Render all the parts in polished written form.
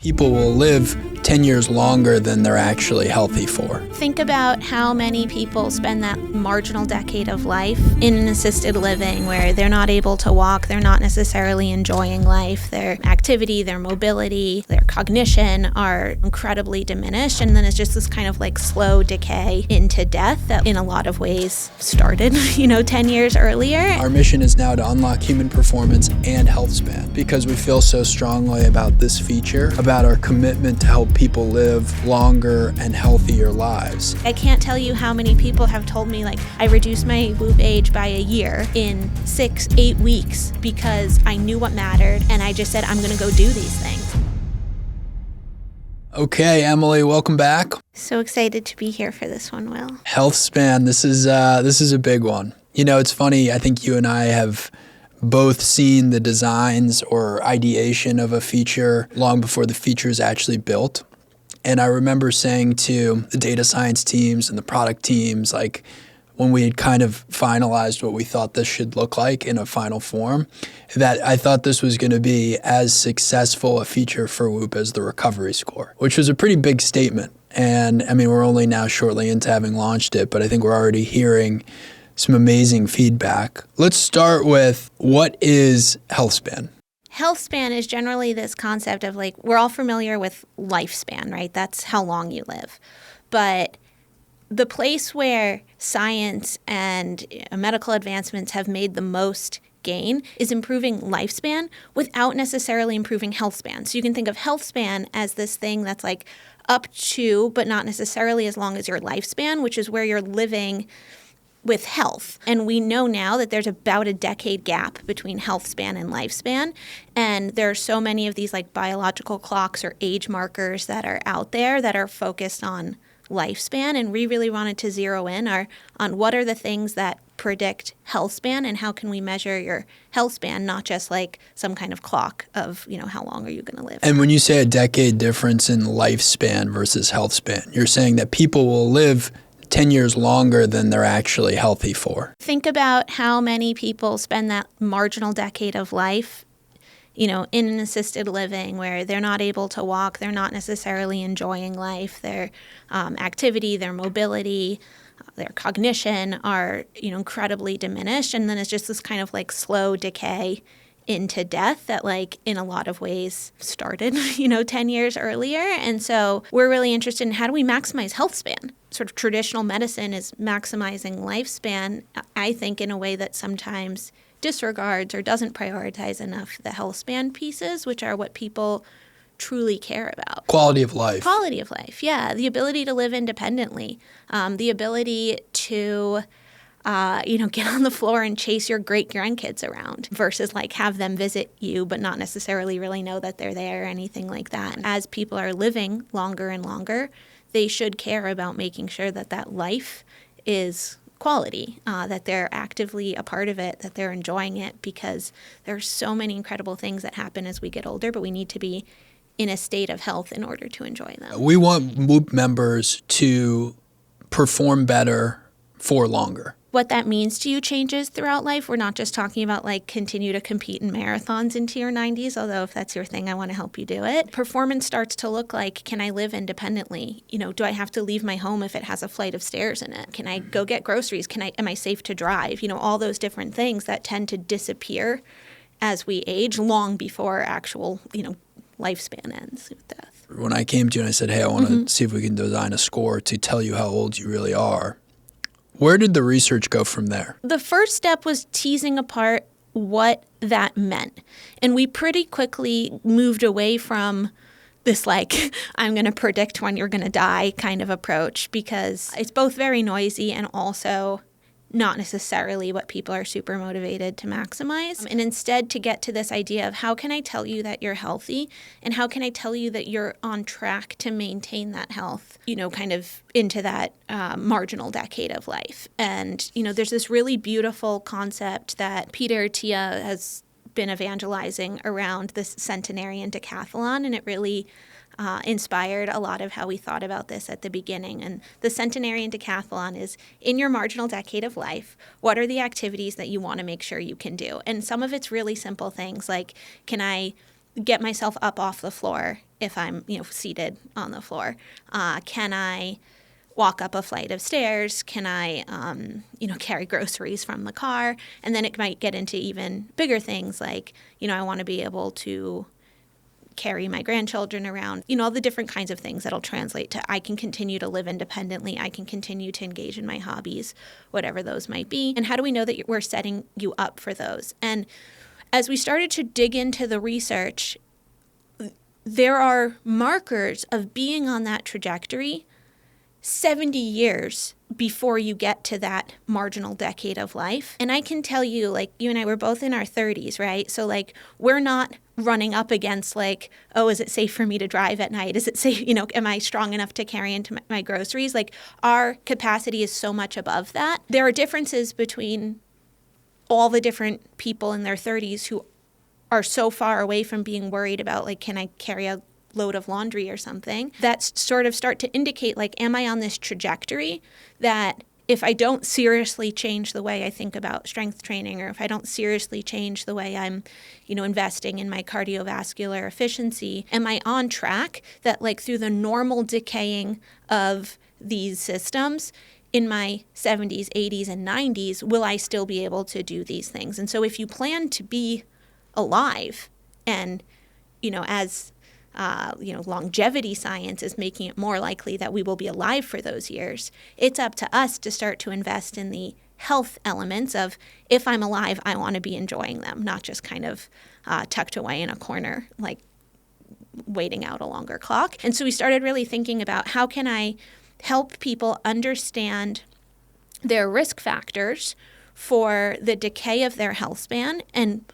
people will live 10 years longer than they're actually healthy for. Think about how many people spend that marginal decade of life in an assisted living where they're not able to walk, they're not necessarily enjoying life, their activity, their mobility, their cognition are incredibly diminished, and then it's just this kind of like slow decay into death that in a lot of ways started, 10 years earlier. Our mission is now to unlock human performance and Healthspan because we feel so strongly about this feature, about our commitment to help people live longer and healthier lives. I can't tell you how many people have told me, I reduced my Whoop age by a year in 6-8 weeks because I knew what mattered and I just said, I'm going to go do these things. Okay, Emily, welcome back. So excited to be here for this one, Will. Healthspan, this is a big one. It's funny, I think you and I have both seen the designs or ideation of a feature long before the feature is actually built. And I remember saying to the data science teams and the product teams, when we had kind of finalized what we thought this should look like in a final form, that I thought this was going to be as successful a feature for Whoop as the recovery score, which was a pretty big statement. And we're only now shortly into having launched it, but I think we're already hearing some amazing feedback. Let's start with, what is Healthspan? Healthspan is generally this concept of we're all familiar with lifespan, right? That's how long you live. But the place where science and medical advancements have made the most gain is improving lifespan without necessarily improving healthspan. So you can think of healthspan as this thing that's up to, but not necessarily as long as your lifespan, which is where you're living with health. And we know now that there's about a decade gap between health span and lifespan. And there are so many of these biological clocks or age markers that are out there that are focused on lifespan. And we really wanted to zero in on what are the things that predict health span and how can we measure your health span, not just some kind of clock of, how long are you going to live. And when you say a decade difference in lifespan versus health span, you're saying that people will live 10 years longer than they're actually healthy for. Think about how many people spend that marginal decade of life, in an assisted living where they're not able to walk, they're not necessarily enjoying life, their activity, their mobility, their cognition are, incredibly diminished. And then it's just this kind of slow decay into death that in a lot of ways started, 10 years earlier. And so we're really interested in how do we maximize health span? Sort of traditional medicine is maximizing lifespan, I think, in a way that sometimes disregards or doesn't prioritize enough the health span pieces, which are what people truly care about. Quality of life. Quality of life, yeah. The ability to live independently, the ability to get on the floor and chase your great grandkids around versus have them visit you but not necessarily really know that they're there or anything like that. As people are living longer and longer, they should care about making sure that that life is quality, that they're actively a part of it, that they're enjoying it, because there are so many incredible things that happen as we get older, but we need to be in a state of health in order to enjoy them. We want Whoop members to perform better for longer. What that means to you changes throughout life. We're not just talking about continue to compete in marathons into your 90s, although if that's your thing, I want to help you do it. Performance starts to look like, can I live independently? Do I have to leave my home if it has a flight of stairs in it? Can I go get groceries? Am I safe to drive? All those different things that tend to disappear as we age long before actual, lifespan ends with death. When I came to you and I said, hey, I want to see if we can design a score to tell you how old you really are, where did the research go from there? The first step was teasing apart what that meant. And we pretty quickly moved away from this I'm going to predict when you're going to die kind of approach, because it's both very noisy and also not necessarily what people are super motivated to maximize. And instead to get to this idea of how can I tell you that you're healthy and how can I tell you that you're on track to maintain that health, kind of into that marginal decade of life. And, there's this really beautiful concept that Peter Tia has been evangelizing around this Centenarian Decathlon, and it really inspired a lot of how we thought about this at the beginning. And the Centenarian Decathlon is, in your marginal decade of life, what are the activities that you want to make sure you can do? And some of it's really simple things like, can I get myself up off the floor if I'm, seated on the floor? Can I walk up a flight of stairs? Can I, carry groceries from the car? And then it might get into even bigger things like, I want to be able to carry my grandchildren around, all the different kinds of things that'll translate to I can continue to live independently. I can continue to engage in my hobbies, whatever those might be. And how do we know that we're setting you up for those? And as we started to dig into the research, there are markers of being on that trajectory 70 years before you get to that marginal decade of life. And I can tell you, like, you and I were both in our 30s, right? So, like, we're not running up against, like, oh, is it safe for me to drive at night? Is it safe, am I strong enough to carry into my groceries? Like, our capacity is so much above that. There are differences between all the different people in their 30s who are so far away from being worried about, like, can I carry a load of laundry or something, that sort of start to indicate, like, am I on this trajectory that if I don't seriously change the way I think about strength training, or if I don't seriously change the way I'm, investing in my cardiovascular efficiency, am I on track that, like, through the normal decaying of these systems in my 70s, 80s, and 90s, will I still be able to do these things? And so if you plan to be alive and, as longevity science is making it more likely that we will be alive for those years, it's up to us to start to invest in the health elements of, if I'm alive, I want to be enjoying them, not just kind of tucked away in a corner, like waiting out a longer clock. And so we started really thinking about, how can I help people understand their risk factors for the decay of their health span, and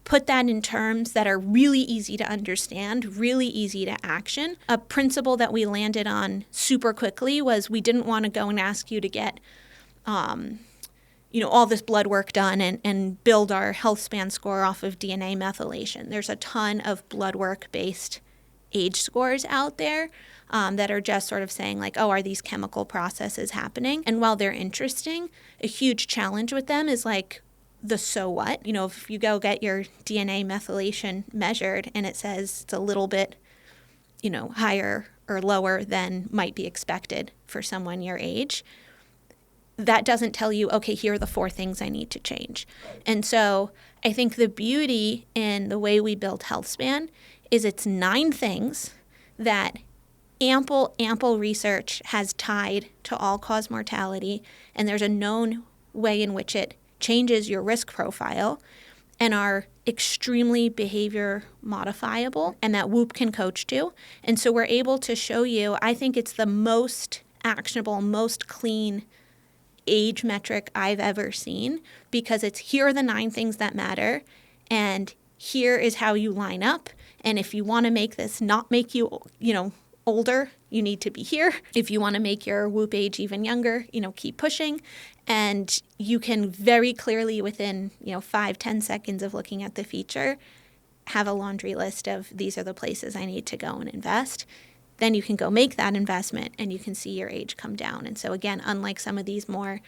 put that in terms that are really easy to understand, really easy to action. A principle that we landed on super quickly was, we didn't want to go and ask you to get, all this blood work done and build our health span score off of DNA methylation. There's a ton of blood work-based age scores out there that are just sort of saying, like, oh, are these chemical processes happening? And while they're interesting, a huge challenge with them is, like, the so what? If you go get your DNA methylation measured and it says it's a little bit, higher or lower than might be expected for someone your age, that doesn't tell you, okay, here are the 4 things I need to change. And so I think the beauty in the way we build Healthspan is it's 9 things that ample research has tied to all-cause mortality, and there's a known way in which it changes your risk profile and are extremely behavior modifiable, and that Whoop can coach to. And so we're able to show you, I think it's the most actionable, most clean age metric I've ever seen, because it's, here are the 9 things that matter, and here is how you line up. And if you want to make this not make you, older, you need to be here. If you want to make your Whoop age even younger, keep pushing. And you can very clearly, within 5-10 seconds of looking at the feature, have a laundry list of, these are the places I need to go and invest. Then you can go make that investment and you can see your age come down. And so again, unlike some of these more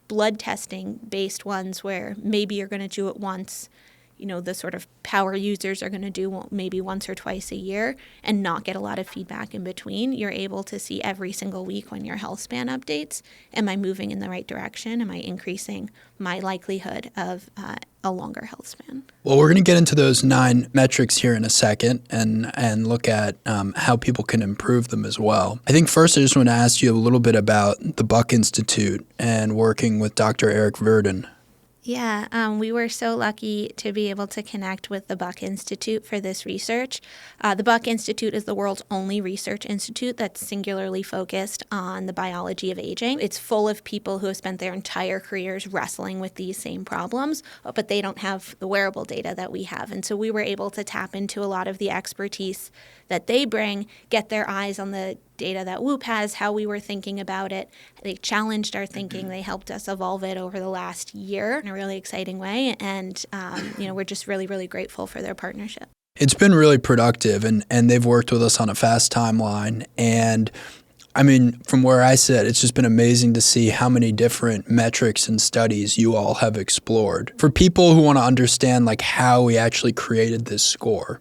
blood testing based ones where maybe you're going to do it once, the sort of power users are going to do maybe once or twice a year and not get a lot of feedback in between, you're able to see every single week when your health span updates, am I moving in the right direction? Am I increasing my likelihood of a longer health span? Well, we're going to get into those 9 metrics here in a second and look at how people can improve them as well. I think first I just want to ask you a little bit about the Buck Institute and working with Dr. Eric Verdin. Yeah, we were so lucky to be able to connect with the Buck Institute for this research. The Buck Institute is the world's only research institute that's singularly focused on the biology of aging. It's full of people who have spent their entire careers wrestling with these same problems, but they don't have the wearable data that we have. And so we were able to tap into a lot of the expertise that they bring, get their eyes on the data that Whoop has, how we were thinking about it. They challenged our thinking. They helped us evolve it over the last year in a really exciting way. And, we're just really, really grateful for their partnership. It's been really productive, and they've worked with us on a fast timeline. And I mean, from where I sit, it's just been amazing to see how many different metrics and studies you all have explored. For people who want to understand, like, how we actually created this score,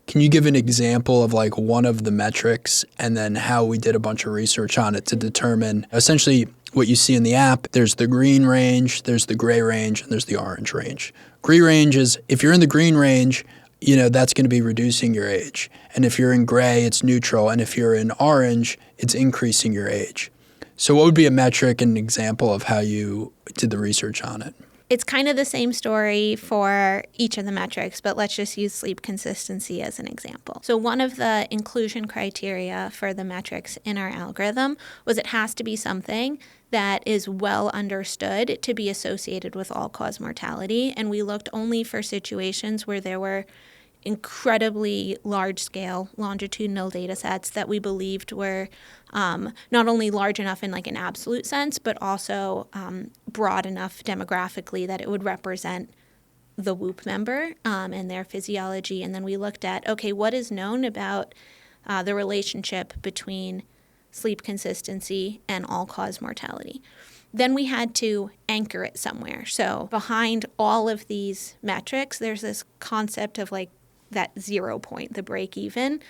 Can you give an example of like one of the metrics and then how we did a bunch of research on it to determine essentially what you see in the app? There's the green range, there's the gray range, and there's the orange range. Green range is if you're in the green range, that's going to be reducing your age. And if you're in gray, it's neutral. And if you're in orange, it's increasing your age. So what would be a metric and an example of how you did the research on it? It's kind of the same story for each of the metrics, but let's just use sleep consistency as an example. So one of the inclusion criteria for the metrics in our algorithm was it has to be something that is well understood to be associated with all-cause mortality. And we looked only for situations where there were incredibly large-scale longitudinal data sets that we believed were not only large enough in like an absolute sense, but also broad enough demographically that it would represent the WHOOP member and their physiology. And then we looked at, okay, what is known about the relationship between sleep consistency and all-cause mortality? Then we had to anchor it somewhere. So behind all of these metrics, there's this concept of like that 0 point, the break even,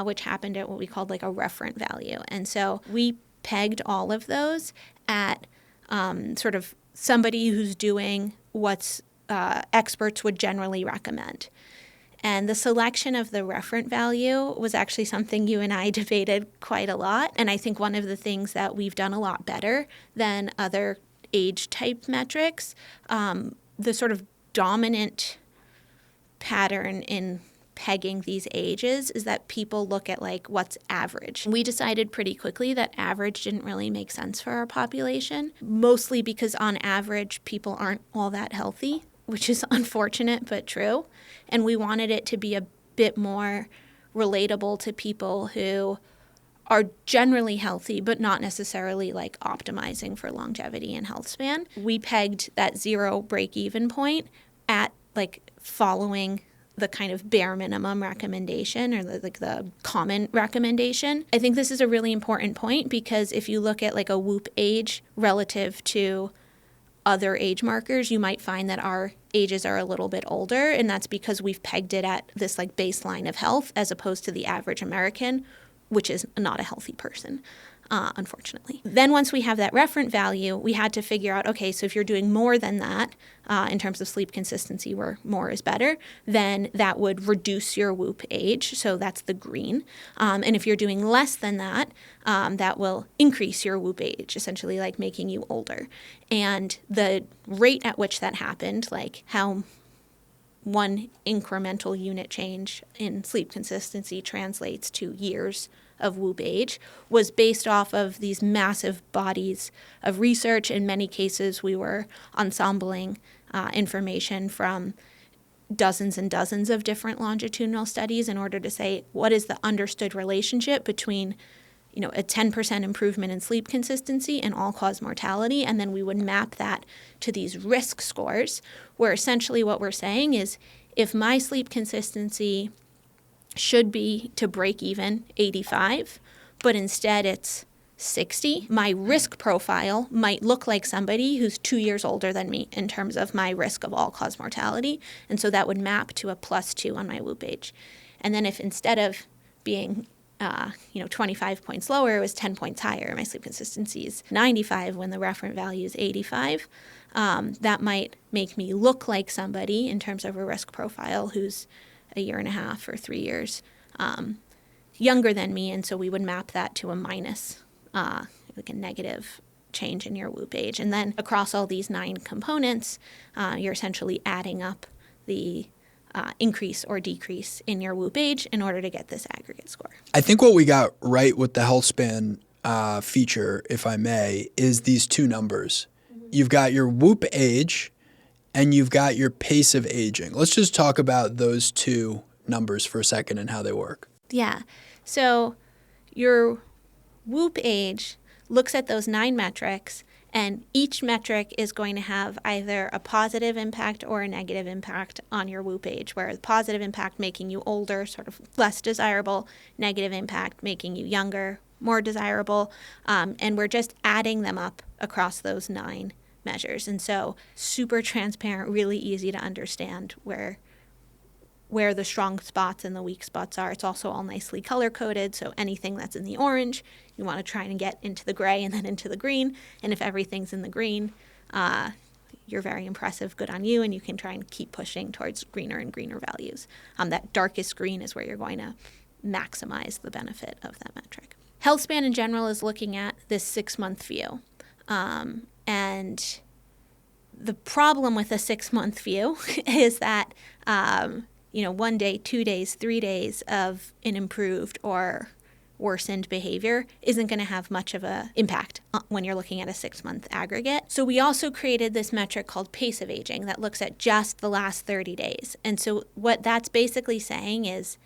which happened at what we called like a referent value. And so we pegged all of those at sort of somebody who's doing what's experts would generally recommend. And the selection of the referent value was actually something you and I debated quite a lot. And I think one of the things that we've done a lot better than other age type metrics, the sort of dominant pattern in pegging these ages is that people look at like what's average. We decided pretty quickly that average didn't really make sense for our population, mostly because on average people aren't all that healthy, which is unfortunate but true. And we wanted it to be a bit more relatable to people who are generally healthy, but not necessarily like optimizing for longevity and health span. We pegged that 0 break-even point at like following the kind of bare minimum recommendation or the common recommendation. I think this is a really important point because if you look at like a WHOOP age relative to other age markers, you might find that our ages are a little bit older, and that's because we've pegged it at this like baseline of health as opposed to the average American, which is not a healthy person, unfortunately. Then once we have that referent value, we had to figure out, okay, so if you're doing more than that in terms of sleep consistency where more is better, then that would reduce your WHOOP age. So that's the green. And if you're doing less than that, that will increase your WHOOP age, essentially like making you older. And the rate at which that happened, like how one incremental unit change in sleep consistency translates to years of WHOOP age, was based off of these massive bodies of research. In many cases, we were ensembling information from dozens and dozens of different longitudinal studies in order to say what is the understood relationship between a 10% improvement in sleep consistency and all-cause mortality, and then we would map that to these risk scores, where essentially what we're saying is if my sleep consistency should be to break even 85, but instead it's 60, my risk profile might look like somebody who's 2 years older than me in terms of my risk of all-cause mortality, and so that would map to a +2 on my WHOOP age. And then if instead of being 25 points lower, it was 10 points higher. My sleep consistency is 95 when the referent value is 85. That might make me look like somebody in terms of a risk profile who's a year and a half or 3 years younger than me. And so we would map that to a minus, like a negative change in your WHOOP age. And then across all these 9 components, you're essentially adding up the increase or decrease in your WHOOP age in order to get this aggregate score. I think what we got right with the Healthspan feature, if I may, is these 2 numbers. Mm-hmm. You've got your WHOOP age and you've got your pace of aging. Let's just talk about those 2 numbers for a second and how they work. Yeah. So your WHOOP age looks at those 9 metrics, and each metric is going to have either a positive impact or a negative impact on your WHOOP age, where the positive impact making you older, sort of less desirable, negative impact making you younger, more desirable, and we're just adding them up across those 9 measures. And so super transparent, really easy to understand where where the strong spots and the weak spots are. It's also all nicely color-coded, so anything that's in the orange, you want to try and get into the gray and then into the green. And if everything's in the green, you're very impressive, good on you, and you can try and keep pushing towards greener and greener values. That darkest green is where you're going to maximize the benefit of that metric. Healthspan in general is looking at this 6-month view. And the problem with a 6-month view is that, 1 day, 2 days, 3 days of an improved or worsened behavior isn't going to have much of an impact when you're looking at a 6-month aggregate. So we also created this metric called pace of aging that looks at just the last 30 days. And so what that's basically saying is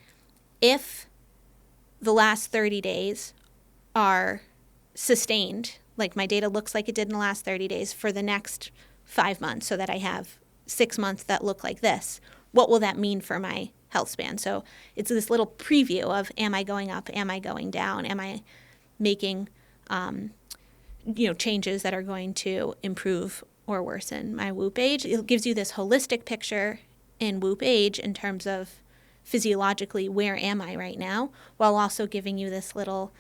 if the last 30 days are sustained, like my data looks like it did in the last 30 days for the next 5 months, so that I have 6 months that look like this, what will that mean for my health span? So it's this little preview of, am I going up? Am I going down? Am I making changes that are going to improve or worsen my Whoop age? It gives you this holistic picture in Whoop age in terms of physiologically, where am I right now, while also giving you this little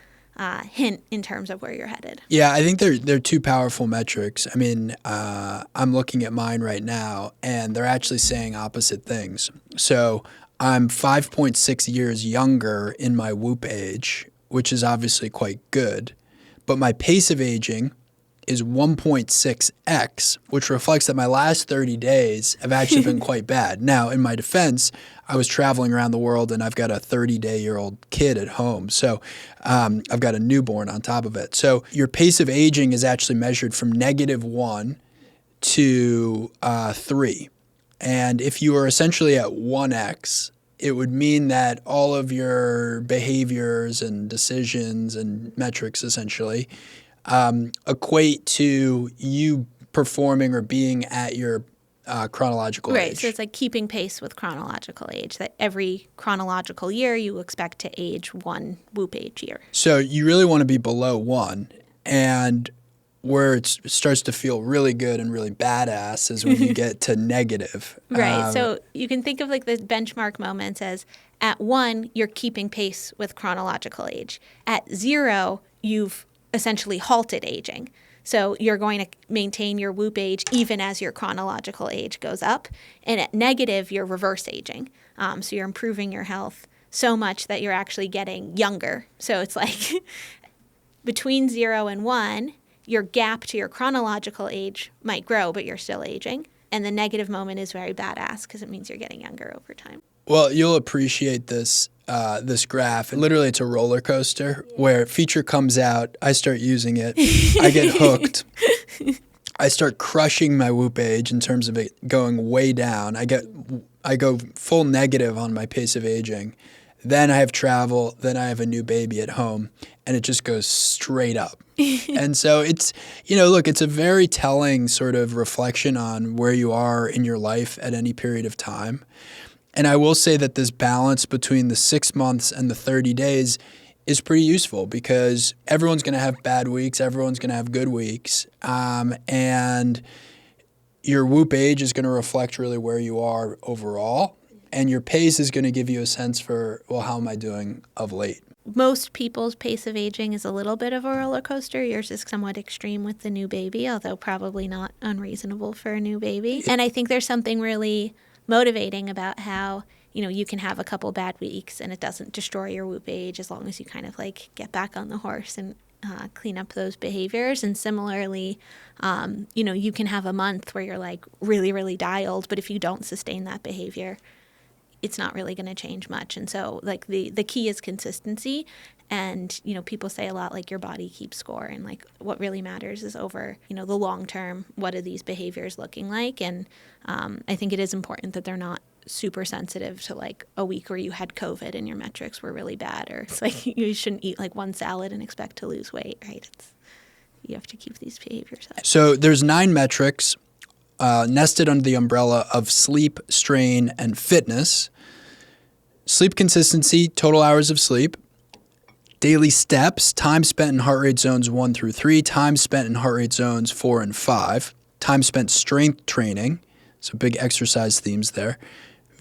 hint in terms of where you're headed. Yeah, I think they're two powerful metrics. I mean, I'm looking at mine right now, and they're actually saying opposite things. So I'm 5.6 years younger in my Whoop age, which is obviously quite good, but my pace of aging is 1.6x, which reflects that my last 30 days have actually been quite bad. Now, in my defense, I was traveling around the world and I've got a 30-day-old kid at home. So I've got a newborn on top of it. So your pace of aging is actually measured from -1 to 3. And if you are essentially at 1x, it would mean that all of your behaviors and decisions and metrics essentially equate to you performing or being at your chronological age. Right, so it's like keeping pace with chronological age, that every chronological year you expect to age 1 Whoop age year. So you really want to be below 1, and where it starts to feel really good and really badass is when you get to negative. Right, so you can think of like the benchmark moments as at 1, you're keeping pace with chronological age. At 0, you've essentially halted aging. So you're going to maintain your Whoop age even as your chronological age goes up. And at negative, you're reverse aging. So you're improving your health so much that you're actually getting younger. So it's like between 0 and 1, your gap to your chronological age might grow, but you're still aging. And the negative moment is very badass because it means you're getting younger over time. Well, you'll appreciate this graph. Literally, it's a roller coaster where a feature comes out, I start using it, I get hooked, I start crushing my Whoop age in terms of it going way down. I go full negative on my pace of aging. Then I have travel, then I have a new baby at home, and it just goes straight up. And so it's, it's a very telling sort of reflection on where you are in your life at any period of time. And I will say that this balance between the 6 months and the 30 days is pretty useful because everyone's going to have bad weeks, everyone's going to have good weeks, and your Whoop age is going to reflect really where you are overall, and your pace is going to give you a sense for, well, how am I doing of late? Most people's pace of aging is a little bit of a roller coaster. Yours is somewhat extreme with the new baby, although probably not unreasonable for a new baby. And I think there's something really motivating about how, you can have a couple bad weeks and it doesn't destroy your Whoop age as long as you kind of like get back on the horse and clean up those behaviors. And similarly, you can have a month where you're like really, really dialed, but if you don't sustain that behavior, it's not really going to change much. And so like the key is consistency. And, people say a lot like your body keeps score. And like what really matters is over, the long term, what are these behaviors looking like? And I think it is important that they're not super sensitive to like a week where you had COVID and your metrics were really bad. Or it's like you shouldn't eat like one salad and expect to lose weight, right? You have to keep these behaviors up. So there's 9 metrics nested under the umbrella of sleep, strain, and fitness. Sleep consistency, total hours of sleep. Daily steps, time spent in heart rate zones 1 through 3, time spent in heart rate zones 4 and 5, time spent strength training, so big exercise themes there.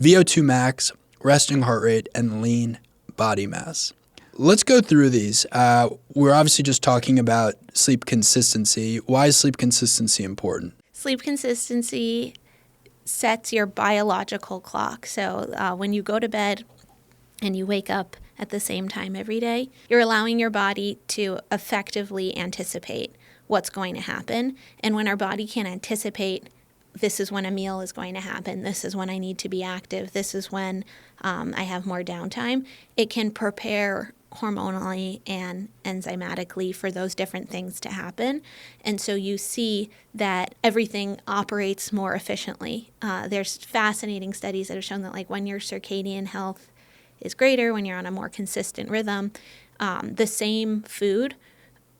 VO2 max, resting heart rate, and lean body mass. Let's go through these. We're obviously just talking about sleep consistency. Why is sleep consistency important? Sleep consistency sets your biological clock. So when you go to bed and you wake up at the same time every day, you're allowing your body to effectively anticipate what's going to happen. And when our body can anticipate, this is when a meal is going to happen, this is when I need to be active, this is when I have more downtime, it can prepare hormonally and enzymatically for those different things to happen. And so you see that everything operates more efficiently. There's fascinating studies that have shown that like when your circadian health is greater, when you're on a more consistent rhythm, the same food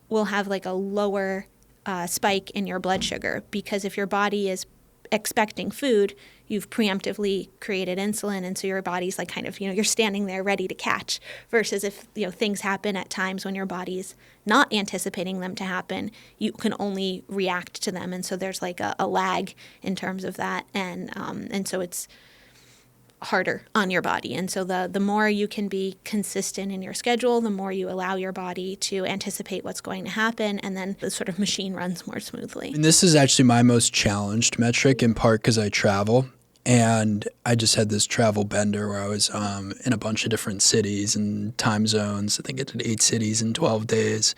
will have like a lower spike in your blood sugar, because if your body is expecting food, you've preemptively created insulin, and so your body's like kind of, you're standing there ready to catch, versus if, things happen at times when your body's not anticipating them to happen, you can only react to them. And so there's like a lag in terms of that. And so it's harder on your body. And so the more you can be consistent in your schedule, the more you allow your body to anticipate what's going to happen, and then the sort of machine runs more smoothly. And this is actually my most challenged metric, in part because I travel. And I just had this travel bender where I was in a bunch of different cities and time zones. I think I did 8 cities in 12 days.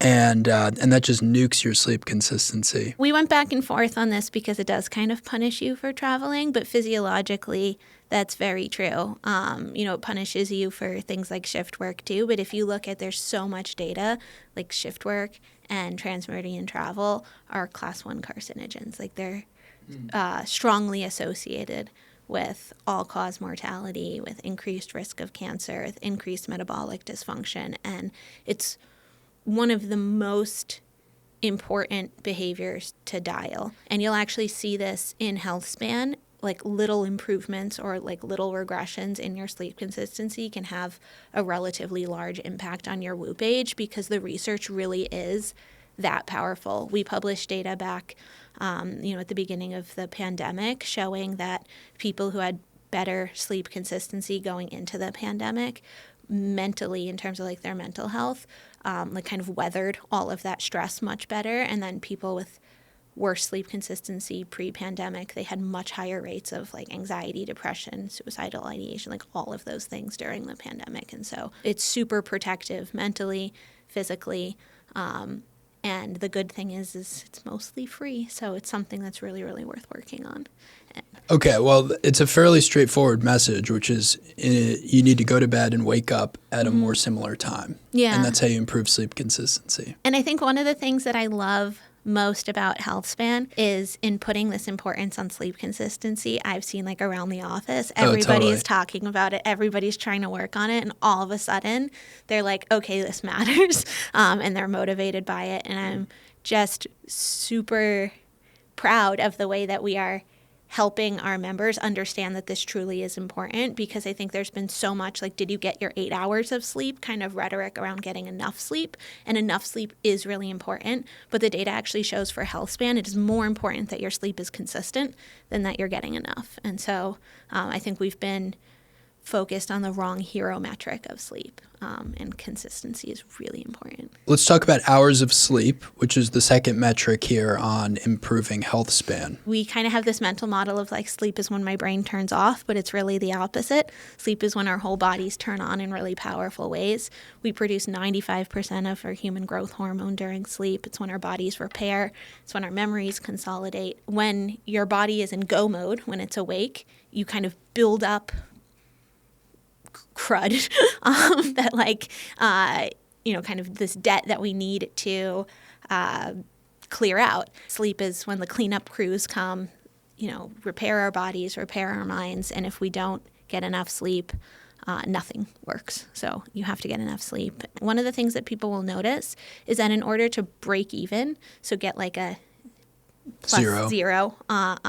And that just nukes your sleep consistency. We went back and forth on this because it does kind of punish you for traveling, but physiologically, that's very true. It punishes you for things like shift work too. But if you look at, there's so much data, like shift work and transmeridian travel are class 1 carcinogens. Like they're strongly associated with all-cause mortality, with increased risk of cancer, with increased metabolic dysfunction. And it's one of the most important behaviors to dial. And you'll actually see this in Healthspan, like little improvements or like little regressions in your sleep consistency can have a relatively large impact on your WHOOP age, because the research really is that powerful. We published data back, at the beginning of the pandemic, showing that people who had better sleep consistency going into the pandemic, mentally, in terms of like their mental health, like kind of weathered all of that stress much better. And then people with worse sleep consistency pre-pandemic, they had much higher rates of like anxiety, depression, suicidal ideation, like all of those things during the pandemic. And so it's super protective mentally, physically. And the good thing is it's mostly free. So it's something that's really, really worth working on. Okay, well, it's a fairly straightforward message, which is you need to go to bed and wake up at a more similar time. Yeah. And that's how you improve sleep consistency. And I think one of the things that I love most about Healthspan is in putting this importance on sleep consistency. I've seen like around the office, everybody is talking about it. Everybody's trying to work on it. And all of a sudden they're like, okay, this matters. And they're motivated by it. And I'm just super proud of the way that we are helping our members understand that this truly is important, because I think there's been so much like, did you get your 8 hours of sleep kind of rhetoric around getting enough sleep, and enough sleep is really important. But the data actually shows for Healthspan, it is more important that your sleep is consistent than that you're getting enough. And so I think we've been focused on the wrong hero metric of sleep, and consistency is really important. Let's talk about hours of sleep, which is the second metric here on improving health span. We kind of have this mental model of like sleep is when my brain turns off, but it's really the opposite. Sleep is when our whole bodies turn on in really powerful ways. We produce 95% of our human growth hormone during sleep. It's when our bodies repair. It's when our memories consolidate. When your body is in go mode, when it's awake, you kind of build up crud that like, kind of this debt that we need to clear out. Sleep is when the cleanup crews come, repair our bodies, repair our minds. And if we don't get enough sleep, nothing works. So you have to get enough sleep. One of the things that people will notice is that in order to break even, so get like a +0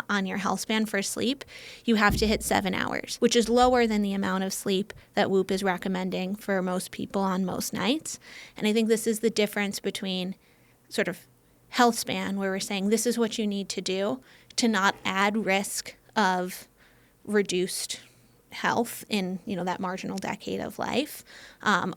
on your health span for sleep, you have to hit 7 hours, which is lower than the amount of sleep that WHOOP is recommending for most people on most nights. And I think this is the difference between sort of health span, where we're saying this is what you need to do to not add risk of reduced health in, that marginal decade of life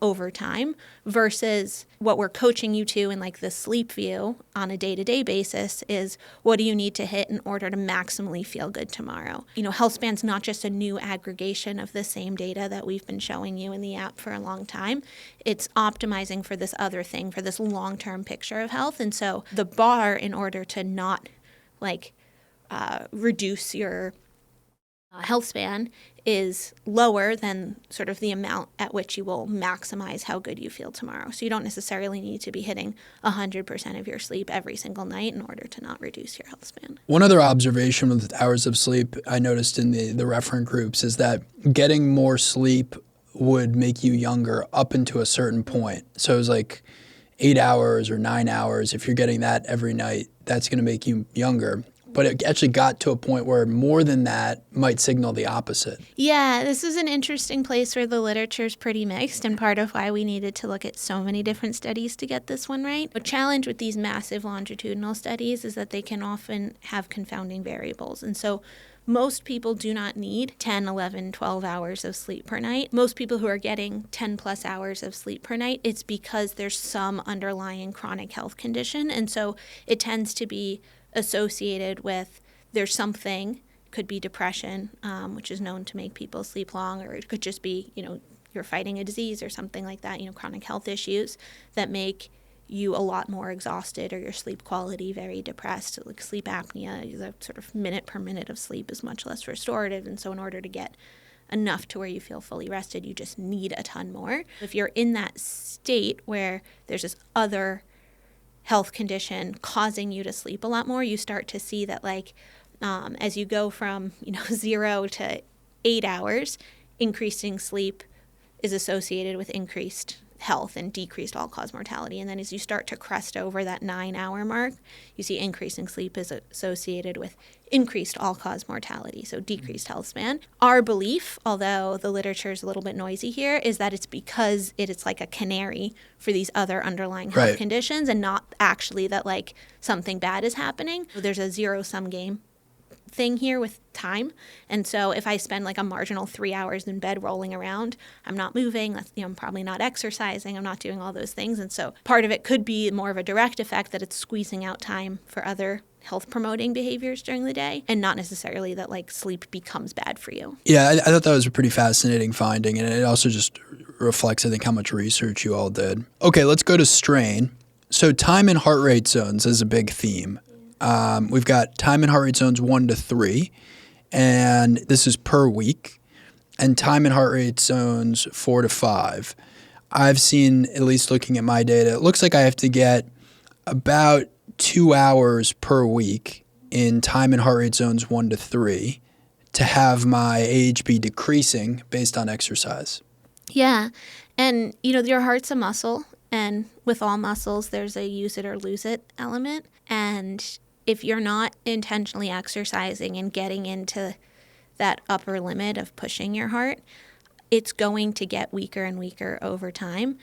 over time, versus what we're coaching you to in like the sleep view on a day-to-day basis is, what do you need to hit in order to maximally feel good tomorrow? Healthspan's not just a new aggregation of the same data that we've been showing you in the app for a long time. It's optimizing for this other thing, for this long-term picture of health. And so the bar, in order to not reduce your health span, is lower than sort of the amount at which you will maximize how good you feel tomorrow. So you don't necessarily need to be hitting 100% of your sleep every single night in order to not reduce your health span. One other observation with hours of sleep I noticed in the referent groups is that getting more sleep would make you younger up into a certain point. So it was like 8 hours or 9 hours. If you're getting that every night, that's going to make you younger. But it actually got to a point where more than that might signal the opposite. Yeah, this is an interesting place where the literature is pretty mixed, and part of why we needed to look at so many different studies to get this one right. The challenge with these massive longitudinal studies is that they can often have confounding variables. And so most people do not need 10, 11, 12 hours of sleep per night. Most people who are getting 10 plus hours of sleep per night, it's because there's some underlying chronic health condition. And so it tends to be associated with, there's something, could be depression, which is known to make people sleep long, or it could just be, you're fighting a disease or something like that, chronic health issues that make you a lot more exhausted, or your sleep quality very depressed. Like sleep apnea, the sort of minute per minute of sleep is much less restorative. And so in order to get enough to where you feel fully rested, you just need a ton more. If you're in that state where there's this other health condition causing you to sleep a lot more, you start to see that as you go from 0 to 8 hours, increasing sleep is associated with increased health and decreased all-cause mortality. And then as you start to crest over that 9-hour mark, you see increasing sleep is associated with increased all-cause mortality, so decreased health span. Our belief, although the literature is a little bit noisy here, is that it's because it's like a canary for these other underlying health conditions, and not actually that something bad is happening. There's a zero-sum game thing here with time. And so if I spend a marginal 3 hours in bed rolling around, I'm not moving, I'm probably not exercising, I'm not doing all those things. And so part of it could be more of a direct effect, that it's squeezing out time for other health promoting behaviors during the day, and not necessarily that sleep becomes bad for you. Yeah, I thought that was a pretty fascinating finding, and it also just reflects, I think, how much research you all did. Okay, let's go to strain. So time and heart rate zones is a big theme. We've got time and heart rate zones 1 to 3, and this is per week, and time and heart rate zones 4 to 5. I've seen, at least looking at my data, it looks like I have to get about 2 hours per week in time and heart rate zones 1 to 3 to have my age be decreasing based on exercise. Yeah, and your heart's a muscle, and with all muscles, there's a use it or lose it element, and if you're not intentionally exercising and getting into that upper limit of pushing your heart, it's going to get weaker and weaker over time.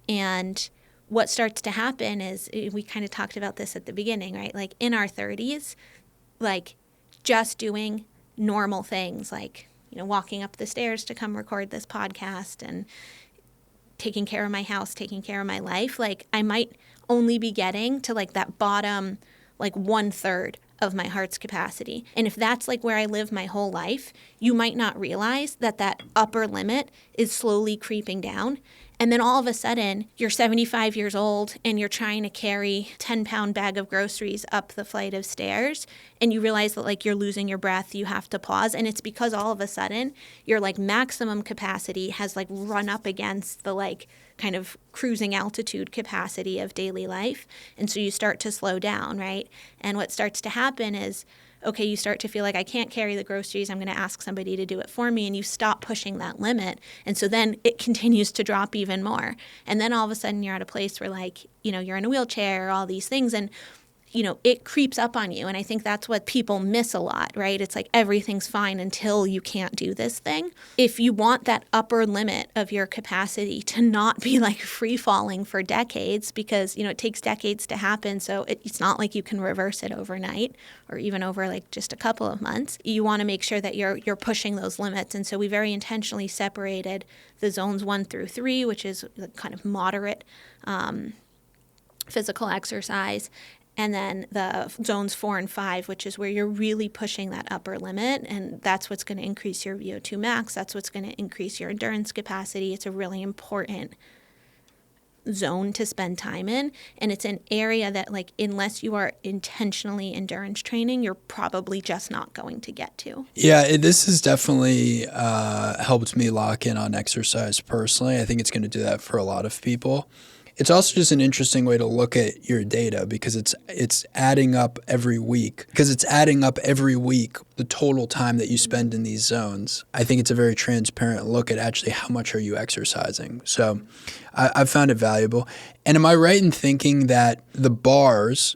And what starts to happen is, we kind of talked about this at the beginning, right? In our 30s, just doing normal things walking up the stairs to come record this podcast and taking care of my house, taking care of my life, I might only be getting to that bottom 1/3 of my heart's capacity. And if that's where I live my whole life, you might not realize that upper limit is slowly creeping down. And then all of a sudden, you're 75 years old and you're trying to carry a 10-pound bag of groceries up the flight of stairs, and you realize that you're losing your breath, you have to pause. And it's because all of a sudden your maximum capacity has run up against the kind of cruising altitude capacity of daily life. And so you start to slow down, right? And what starts to happen is, okay, you start to feel I can't carry the groceries, I'm going to ask somebody to do it for me, and you stop pushing that limit. And so then it continues to drop even more. And then all of a sudden you're at a place where you're in a wheelchair or all these things. And it creeps up on you. And I think that's what people miss a lot, right? It's like everything's fine until you can't do this thing. If you want that upper limit of your capacity to not be like free falling for decades, because, it takes decades to happen. So it's not like you can reverse it overnight or even over like just a couple of months. You want to make sure that you're pushing those limits. And so we very intentionally separated the zones 1 through 3, which is the kind of moderate physical exercise, and then the zones 4 and 5, which is where you're really pushing that upper limit, and that's what's going to increase your VO2 max. That's what's going to increase your endurance capacity. It's a really important zone to spend time in, and it's an area that, like, unless you are intentionally endurance training, you're probably just not going to get to. Yeah, this has definitely helped me lock in on exercise personally. I think it's going to do that for a lot of people. It's also just an interesting way to look at your data because it's adding up every week. Because it's adding up every week the total time that you spend in these zones. I think it's a very transparent look at actually how much are you exercising. So I've found it valuable. And am I right in thinking that the bars,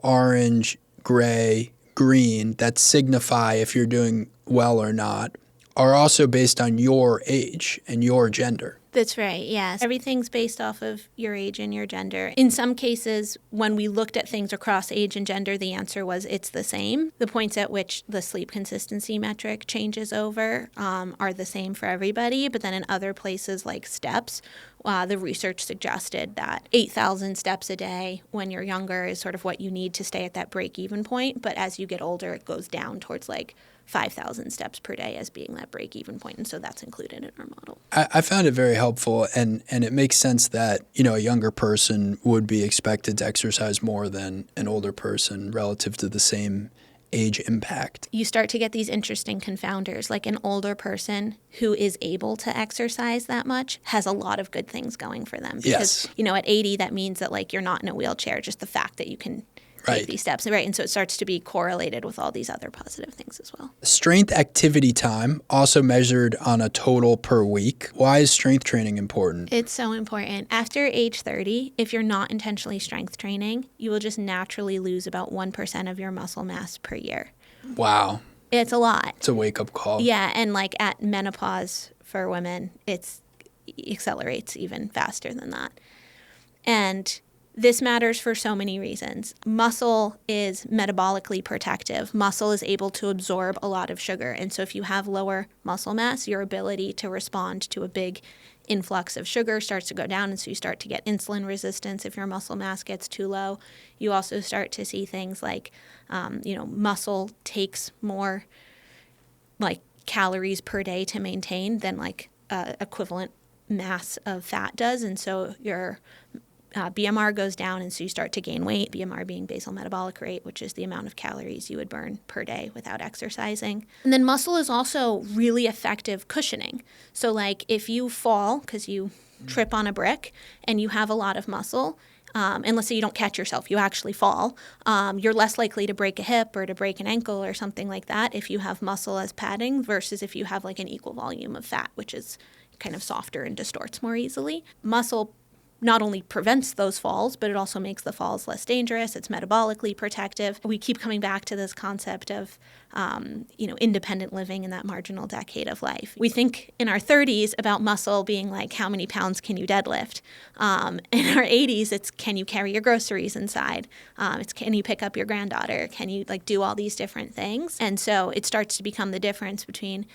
orange, gray, green, that signify if you're doing well or not, are also based on your age and your gender? That's right, yes. Everything's based off of your age and your gender. In some cases, when we looked at things across age and gender, the answer was it's the same. The points at which the sleep consistency metric changes over are the same for everybody. But then in other places like steps, the research suggested that 8,000 steps a day when you're younger is sort of what you need to stay at that break-even point. But as you get older, it goes down towards like 5,000 steps per day as being that break-even point. And so that's included in our model. I found it very helpful, and it makes sense that, a younger person would be expected to exercise more than an older person relative to the same age impact. You start to get these interesting confounders, like an older person who is able to exercise that much has a lot of good things going for them. Because, yes. At 80, that means that like you're not in a wheelchair, just the fact that you can take these steps, right? And so it starts to be correlated with all these other positive things as well. Strength activity time, also measured on a total per week. Why is strength training important? It's so important. After age 30, if you're not intentionally strength training, you will just naturally lose about 1% of your muscle mass per year. Wow. It's a lot. It's a wake-up call. Yeah, and like at menopause for women, it accelerates even faster than that. And this matters for so many reasons. Muscle is metabolically protective. Muscle is able to absorb a lot of sugar. And so if you have lower muscle mass, your ability to respond to a big influx of sugar starts to go down. And so you start to get insulin resistance if your muscle mass gets too low. You also start to see things like, muscle takes more like calories per day to maintain than like equivalent mass of fat does. And so your BMR goes down, and so you start to gain weight, BMR being basal metabolic rate, which is the amount of calories you would burn per day without exercising. And then muscle is also really effective cushioning. So like if you fall because you trip on a brick and you have a lot of muscle, and let's say you don't catch yourself, you actually fall, you're less likely to break a hip or to break an ankle or something like that if you have muscle as padding versus if you have like an equal volume of fat, which is kind of softer and distorts more easily. Muscle not only prevents those falls, but it also makes the falls less dangerous. It's metabolically protective. We keep coming back to this concept of, independent living in that marginal decade of life. We think in our 30s about muscle being like, how many pounds can you deadlift? In our 80s, it's can you carry your groceries inside? It's can you pick up your granddaughter? Can you like do all these different things? And so it starts to become the difference between,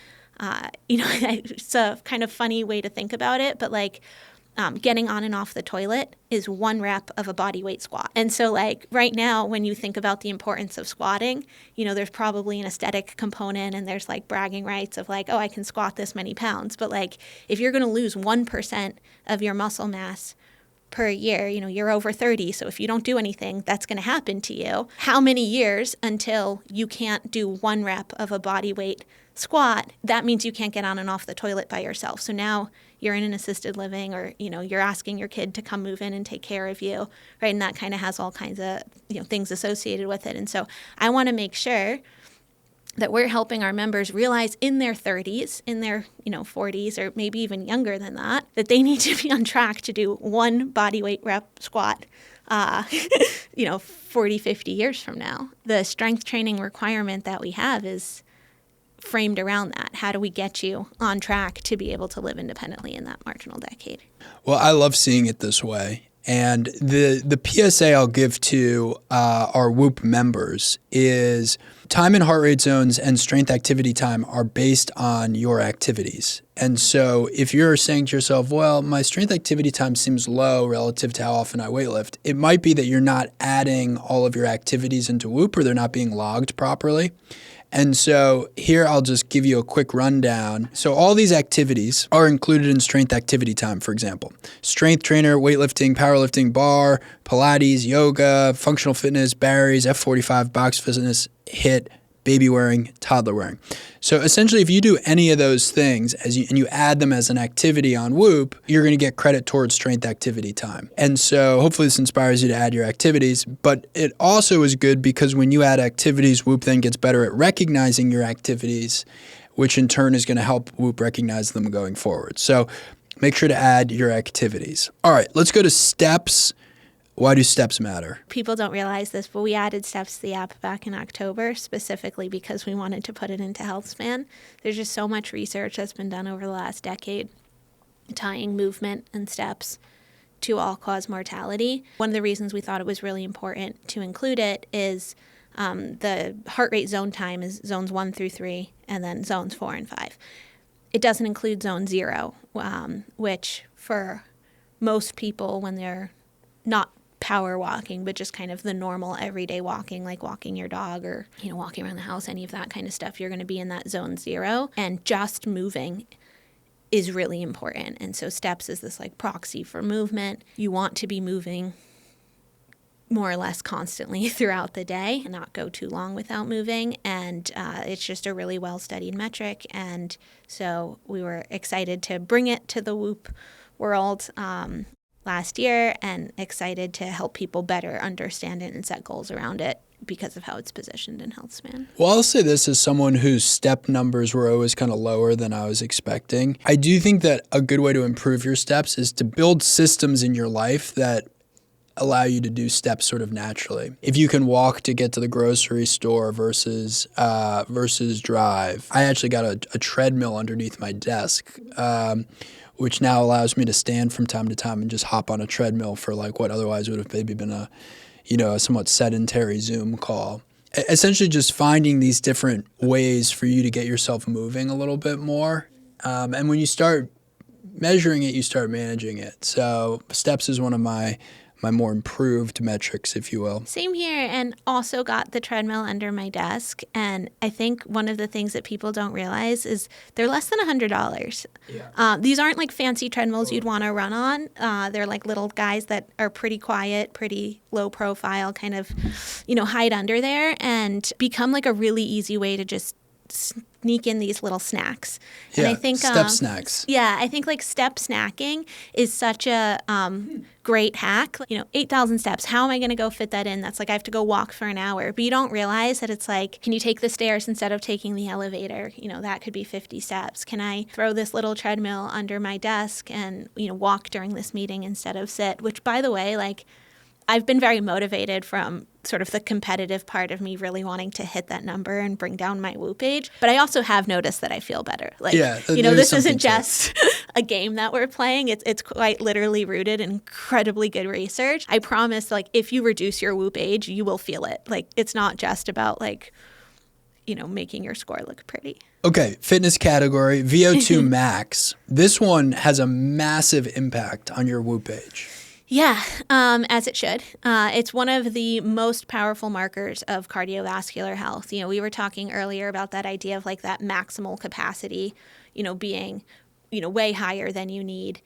it's a kind of funny way to think about it, but like, getting on and off the toilet is 1 rep of a body weight squat. And so like right now, when you think about the importance of squatting, there's probably an aesthetic component and there's like bragging rights of like, oh, I can squat this many pounds. But like if you're going to lose 1% of your muscle mass per year, you're over 30. So if you don't do anything, that's going to happen to you. How many years until you can't do 1 rep of a body weight squat? That means you can't get on and off the toilet by yourself. So now you're in an assisted living or, you're asking your kid to come move in and take care of you, right? And that kind of has all kinds of, things associated with it. And so I want to make sure that we're helping our members realize in their 30s, in their 40s, or maybe even younger than that they need to be on track to do 1 body weight rep squat 40, 50 years from now. The strength training requirement that we have is framed around that. How do we get you on track to be able to live independently in that marginal decade? Well, I love seeing it this way. And the PSA I'll give to our Whoop members is time and heart rate zones and strength activity time are based on your activities. And so if you're saying to yourself, well, my strength activity time seems low relative to how often I weightlift, it might be that you're not adding all of your activities into Whoop or they're not being logged properly. And so here I'll just give you a quick rundown. So all these activities are included in strength activity time, for example. Strength trainer, weightlifting, powerlifting, bar, Pilates, yoga, functional fitness, Barry's, F45, box fitness, HIIT, baby wearing, toddler wearing. So essentially, if you do any of those things and you add them as an activity on Whoop, you're going to get credit towards strength activity time. And so hopefully this inspires you to add your activities. But it also is good because when you add activities, Whoop then gets better at recognizing your activities, which in turn is going to help Whoop recognize them going forward. So make sure to add your activities. All right, let's go to steps. Why do steps matter? People don't realize this, but we added steps to the app back in October specifically because we wanted to put it into Healthspan. There's just so much research that's been done over the last decade tying movement and steps to all-cause mortality. One of the reasons we thought it was really important to include it is the heart rate zone time is zones 1 through 3 and then zones 4 and 5. It doesn't include zone 0, which for most people when they're not power walking, but just kind of the normal everyday walking, like walking your dog or, walking around the house, any of that kind of stuff, you're going to be in that zone 0. And just moving is really important. And so steps is this like proxy for movement. You want to be moving more or less constantly throughout the day and not go too long without moving. And it's just a really well-studied metric. And so we were excited to bring it to the Whoop world last year and excited to help people better understand it and set goals around it because of how it's positioned in Healthspan. Well, I'll say this as someone whose step numbers were always kind of lower than I was expecting. I do think that a good way to improve your steps is to build systems in your life that allow you to do steps sort of naturally. If you can walk to get to the grocery store versus drive. I actually got a treadmill underneath my desk, which now allows me to stand from time to time and just hop on a treadmill for like what otherwise would have maybe been a somewhat sedentary Zoom call. Essentially just finding these different ways for you to get yourself moving a little bit more. And when you start measuring it, you start managing it. So steps is one of my more improved metrics, if you will. Same here, and also got the treadmill under my desk. And I think one of the things that people don't realize is they're less than $100. Yeah. These aren't like fancy treadmills you'd want to run on. They're like little guys that are pretty quiet, pretty low profile, kind of, hide under there and become like a really easy way to just sneak in these little snacks. Yeah, and I think step snacks. Yeah, I think like step snacking is such a great hack. 8,000 steps. How am I going to go fit that in? That's like I have to go walk for an hour. But you don't realize that it's like, can you take the stairs instead of taking the elevator? That could be 50 steps. Can I throw this little treadmill under my desk and, walk during this meeting instead of sit? Which, by the way, like I've been very motivated from sort of the competitive part of me really wanting to hit that number and bring down my Whoop age. But I also have noticed that I feel better. Like, this isn't just a game that we're playing. It's quite literally rooted in incredibly good research. I promise, like, if you reduce your Whoop age, you will feel it. Like, it's not just about, like, making your score look pretty. Okay, fitness category, VO2 Max. This one has a massive impact on your Whoop age. Yeah, as it should. It's one of the most powerful markers of cardiovascular health. We were talking earlier about that idea of like that maximal capacity, being, way higher than you need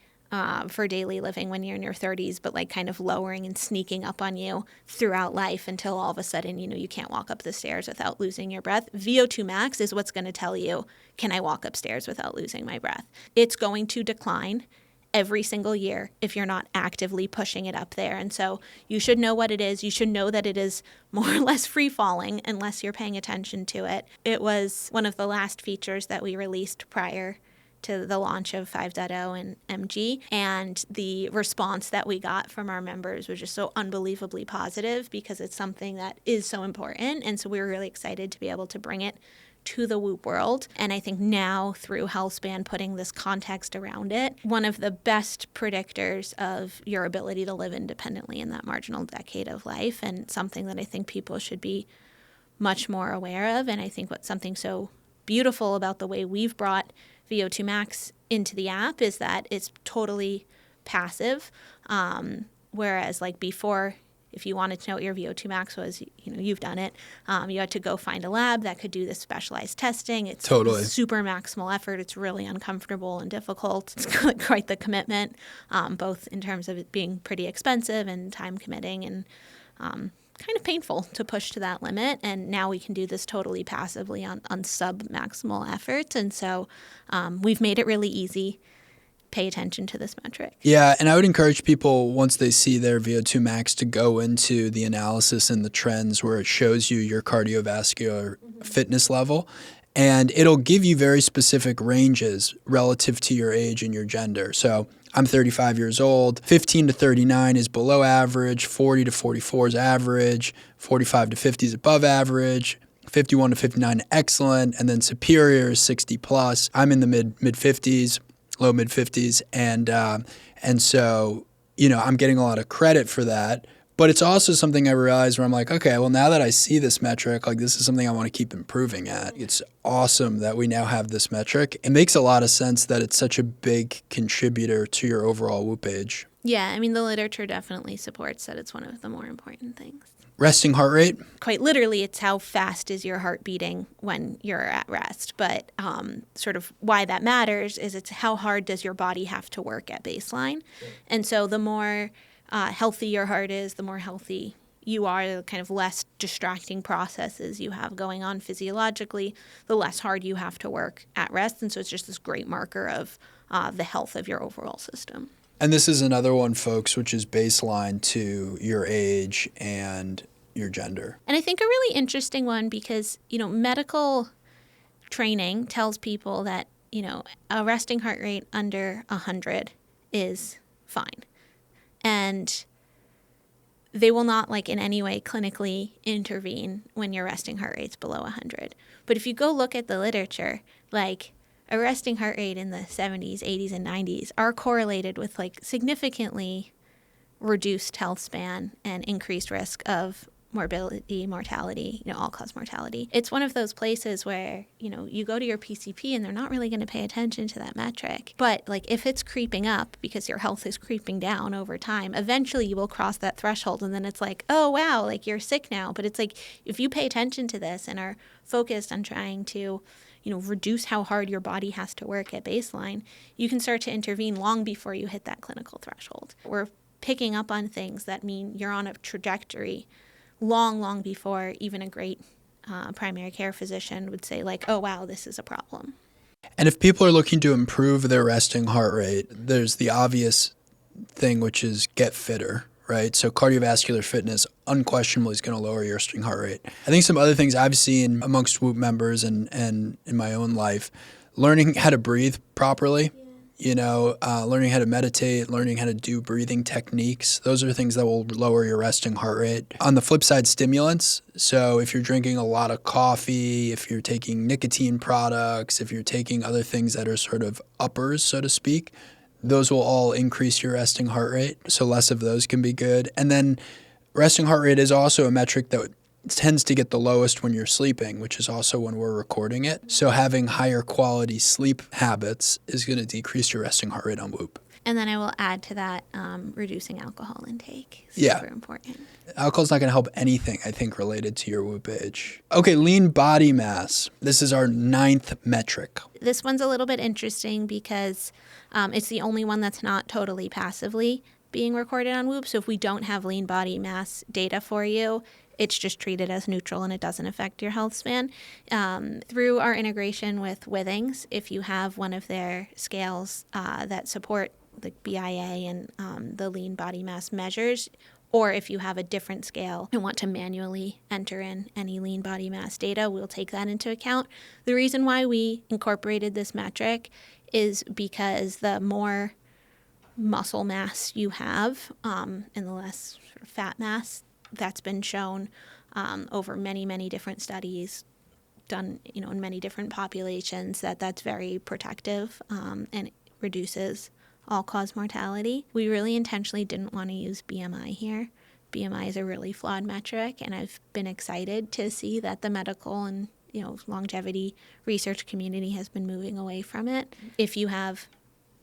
for daily living when you're in your 30s, but like kind of lowering and sneaking up on you throughout life until all of a sudden, you can't walk up the stairs without losing your breath. VO2 Max is what's going to tell you, can I walk upstairs without losing my breath? It's going to decline every single year if you're not actively pushing it up there. And so you should know what it is. You should know that it is more or less free falling unless you're paying attention to it. It was one of the last features that we released prior to the launch of 5.0 and MG. And the response that we got from our members was just so unbelievably positive because it's something that is so important. And so we were really excited to be able to bring it to the Whoop world. And I think now through Healthspan putting this context around it, one of the best predictors of your ability to live independently in that marginal decade of life, and something that I think people should be much more aware of. And I think what's something so beautiful about the way we've brought VO2 Max into the app is that it's totally passive. Whereas like before, if you wanted to know what your VO2 max was, you've done it. You had to go find a lab that could do this specialized testing. It's Totally super maximal effort. It's really uncomfortable and difficult. It's quite the commitment, both in terms of it being pretty expensive and time committing and kind of painful to push to that limit. And now we can do this totally passively on sub-maximal efforts. And so we've made it really easy. Pay attention to this metric. Yeah, and I would encourage people, once they see their VO2 max, to go into the analysis and the trends where it shows you your cardiovascular fitness level. And it'll give you very specific ranges relative to your age and your gender. So I'm 35 years old. 15 to 39 is below average. 40 to 44 is average. 45 to 50 is above average. 51 to 59, excellent. And then superior is 60 plus. I'm in the mid 50s. Low mid 50s, and so I'm getting a lot of credit for that. But it's also something I realized where I'm like, okay, well now that I see this metric, like this is something I want to keep improving at. It's awesome that we now have this metric. It makes a lot of sense that it's such a big contributor to your overall Whoop age. Yeah, I mean the literature definitely supports that it's one of the more important things. Resting heart rate? Quite literally, it's how fast is your heart beating when you're at rest. But sort of why that matters is it's how hard does your body have to work at baseline. And so the more healthy your heart is, the more healthy you are, the kind of less distracting processes you have going on physiologically, the less hard you have to work at rest. And so it's just this great marker of the health of your overall system. And this is another one, folks, which is baseline to your age and your gender. And I think a really interesting one because, medical training tells people that, a resting heart rate under 100 is fine. And they will not, in any way clinically intervene when your resting heart rate's below 100. But if you go look at the literature, a resting heart rate in the 70s, 80s, and 90s are correlated with significantly reduced health span and increased risk of morbidity, mortality, all-cause mortality. It's one of those places where, you go to your PCP and they're not really going to pay attention to that metric. But if it's creeping up because your health is creeping down over time, eventually you will cross that threshold and then it's oh, wow, you're sick now. But it's if you pay attention to this and are focused on trying to reduce how hard your body has to work at baseline, you can start to intervene long before you hit that clinical threshold. We're picking up on things that mean you're on a trajectory long before even a great primary care physician would say oh, wow, this is a problem. And if people are looking to improve their resting heart rate, there's the obvious thing, which is get fitter. Right? So cardiovascular fitness unquestionably is going to lower your resting heart rate. I think some other things I've seen amongst Whoop members and in my own life, learning how to breathe properly, learning how to meditate, learning how to do breathing techniques. Those are things that will lower your resting heart rate. On the flip side, stimulants. So if you're drinking a lot of coffee, if you're taking nicotine products, if you're taking other things that are sort of uppers, so to speak, those will all increase your resting heart rate, so less of those can be good. And then resting heart rate is also a metric that tends to get the lowest when you're sleeping, which is also when we're recording it. So having higher quality sleep habits is going to decrease your resting heart rate on Whoop. And then I will add to that reducing alcohol intake. Super important. Alcohol's not going to help anything, I think, related to your Whoop age. Okay, lean body mass. This is our 9th metric. This one's a little bit interesting because it's the only one that's not totally passively being recorded on Whoop. So if we don't have lean body mass data for you, it's just treated as neutral and it doesn't affect your health span. Through our integration with Withings, if you have one of their scales that support the BIA and the lean body mass measures, or if you have a different scale and want to manually enter in any lean body mass data, we'll take that into account. The reason why we incorporated this metric is because the more muscle mass you have and the less sort of fat mass, that's been shown over many, many different studies done, in many different populations, that's very protective and reduces all-cause mortality. We really intentionally didn't want to use BMI here. BMI is a really flawed metric, and I've been excited to see that the medical and longevity research community has been moving away from it. If you have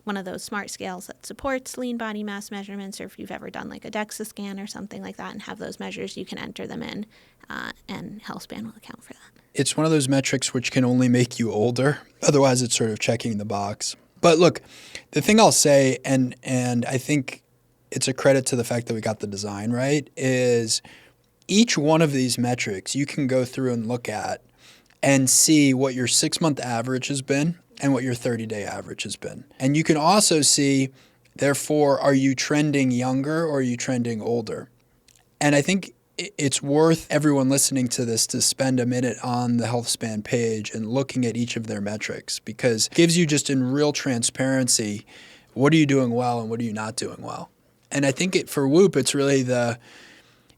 one of those smart scales that supports lean body mass measurements, or if you've ever done like a DEXA scan or something like that and have those measures, you can enter them in, and Healthspan will account for that. It's one of those metrics which can only make you older. Otherwise, it's sort of checking the box. But look, the thing I'll say, and I think it's a credit to the fact that we got the design right, is each one of these metrics you can go through and look at and see what your 6-month average has been and what your 30-day average has been. And you can also see, therefore, are you trending younger or are you trending older? And I think it's worth everyone listening to this to spend a minute on the Healthspan page and looking at each of their metrics, because it gives you just in real transparency, what are you doing well and what are you not doing well? And I think for Whoop, it's really at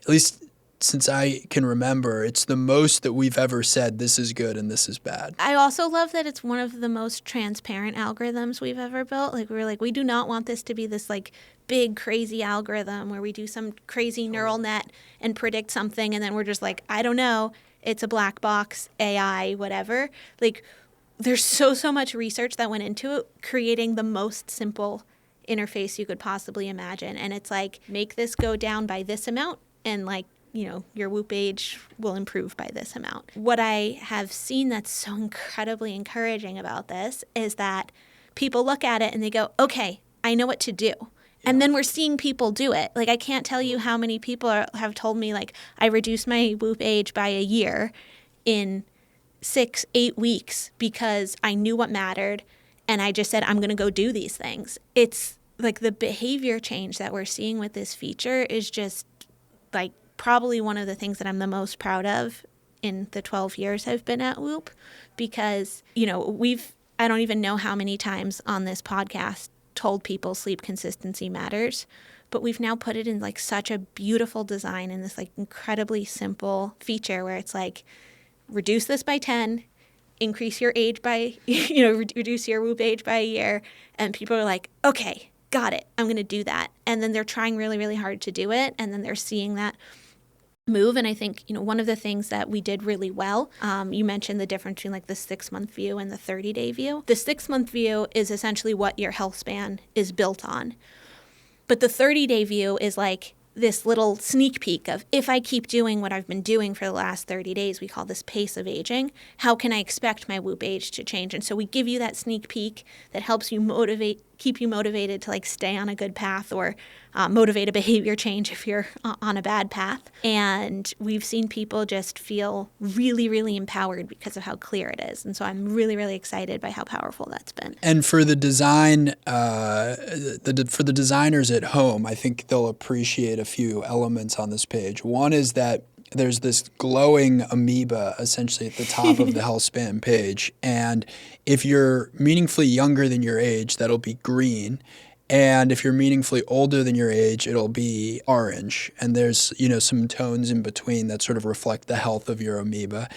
least since I can remember, it's the most that we've ever said this is good and this is bad. I also love that it's one of the most transparent algorithms we've ever built. We do not want this to be this big crazy algorithm where we do some crazy neural net and predict something and then we're just I don't know, it's a black box, AI, whatever. There's so much research that went into it, creating the most simple interface you could possibly imagine. And it's make this go down by this amount and your Whoop age will improve by this amount. What I have seen that's so incredibly encouraging about this is that people look at it and they go, okay, I know what to do. And then we're seeing people do it. I can't tell you how many people have told me, I reduced my Whoop age by a year in 6-8 weeks because I knew what mattered and I just said, I'm going to go do these things. It's the behavior change that we're seeing with this feature is just probably one of the things that I'm the most proud of in the 12 years I've been at Whoop, because, I don't even know how many times on this podcast told people sleep consistency matters, but we've now put it in such a beautiful design in this incredibly simple feature where it's reduce this by 10, increase your age by, reduce your Whoop age by a year. And people are okay, got it. I'm going to do that. And then they're trying really, really hard to do it. And then they're seeing that move. And I think, one of the things that we did really well, you mentioned the difference between the 6-month view and the 30-day view. The 6-month view is essentially what your health span is built on. But the 30-day view is this little sneak peek of, if I keep doing what I've been doing for the last 30 days, we call this pace of aging, how can I expect my Whoop age to change? And so we give you that sneak peek that helps you keep you motivated to stay on a good path or motivate a behavior change if you're on a bad path. And we've seen people just feel really, really empowered because of how clear it is. And so I'm really, really excited by how powerful that's been. And for the design, for the designers at home, I think they'll appreciate a few elements on this page. One is that there's this glowing amoeba essentially at the top of the Healthspan page. And if you're meaningfully younger than your age, that'll be green. And if you're meaningfully older than your age, it'll be orange. And there's, some tones in between that sort of reflect the health of your amoeba.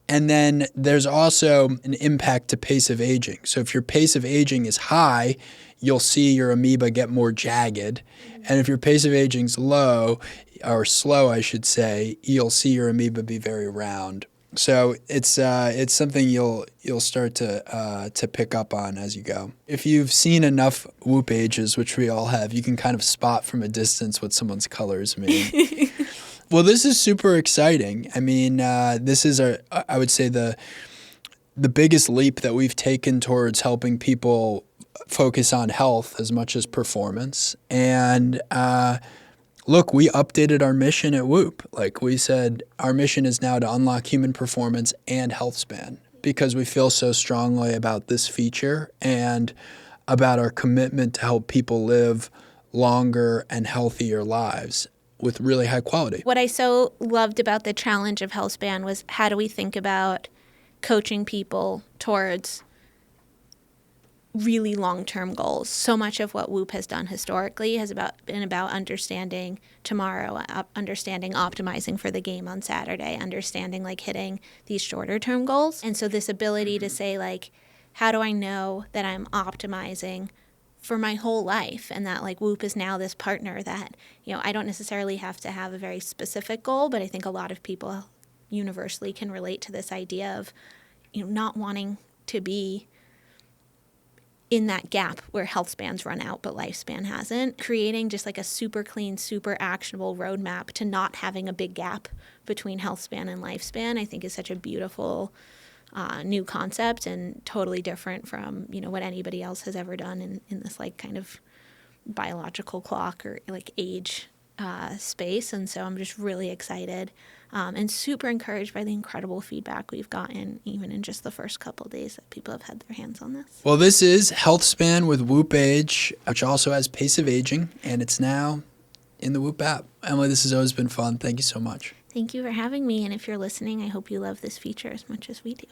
And then there's also an impact to pace of aging. So if your pace of aging is high, you'll see your amoeba get more jagged. And if your pace of aging's low, or slow, I should say, you'll see your amoeba be very round. So it's something you'll start to pick up on as you go. If you've seen enough Whoop ages, which we all have, you can kind of spot from a distance what someone's colors mean. Well, this is super exciting. I mean, this is I would say the biggest leap that we've taken towards helping people focus on health as much as performance. And look, we updated our mission at Whoop. We said, our mission is now to unlock human performance and health span, because we feel so strongly about this feature and about our commitment to help people live longer and healthier lives with really high quality. What I so loved about the challenge of Healthspan was, how do we think about coaching people towards really long-term goals. So much of what Whoop has done historically has been about understanding tomorrow, understanding optimizing for the game on Saturday, understanding like hitting these shorter-term goals. And so this ability to say like, how do I know that I'm optimizing for my whole life, and that like Whoop is now this partner that, I don't necessarily have to have a very specific goal, but I think a lot of people universally can relate to this idea of, not wanting to be in that gap where Healthspan's run out but Lifespan hasn't. Creating just like a super clean, super actionable roadmap to not having a big gap between Healthspan and Lifespan, I think is such a beautiful new concept, and totally different from, what anybody else has ever done in this like kind of biological clock or like age space. And so I'm just really excited and super encouraged by the incredible feedback we've gotten even in just the first couple of days that people have had their hands on this. Well, this is Healthspan with Whoop Age, which also has Pace of Aging, and it's now in the Whoop app. Emily, this has always been fun. Thank you so much. Thank you for having me. And if you're listening, I hope you love this feature as much as we do.